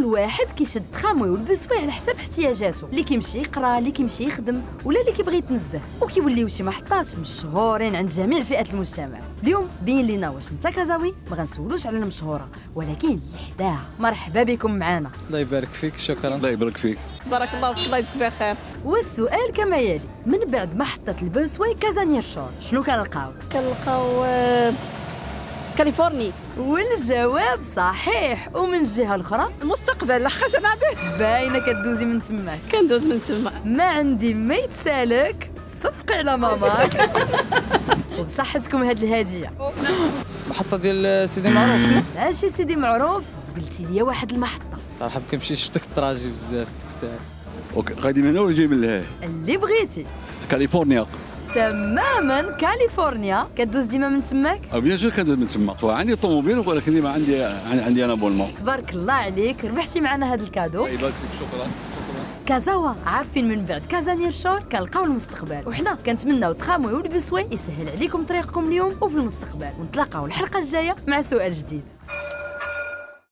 كل واحد كيشد تراموي والبسوي على حسب احتياجاته، اللي كيمشي يقرا، اللي كيمشي يخدم، ولا اللي كيبغي يتنزه، وكيوليو شي محطات مشهورين عند جميع فئات المجتمع. اليوم بين لينا واش انت كازاوي ما غنسولوش على المشهوره، ولكن اللي حداها. مرحبا بكم معنا. الله يبارك فيك. شكرا. الله يبارك فيك. بارك الله فيك. الله يجزيك بخير. والسؤال كما يلي: من بعد محطه البسوي كازانيرشور شنو كنلقاو؟ كنلقاو كاليفورني. والجواب صحيح. ومن الجهه الاخرى المستقبل، لحقاش انا باينه كدوزي من تماك. كندوز من تما. ما عندي ما يتسالك، صفقي على ماماك. وبصحتكم هاد الهديه. المحطة ديال سيدي معروف. ماشي سيدي معروف، زقلتي ليا واحد المحطه. صراحة ما كنمشيش في ديك الطراجي بزاف ديك الساعة. اوكي، غادي من هنا ولا جاي من لهيه؟ اللي بغيتي. كاليفورنيا. تماما كاليفورنيا. كدوز ديما من تماك؟ بيان سور كندوز من تما. عندي طوموبيل ولكن ديما عندي انا بولمون. تبارك الله عليك، ربحتي معنا هذا الكادو. الله يبارك فيك. شكرا. كازاوا عارفين من بعد كازانيرشور كنلقاو المستقبل، وحنا كنتمناو تراموي والبسوي يسهل عليكم طريقكم اليوم وفي المستقبل. ونتلاقاو الحلقه الجايه مع سؤال جديد.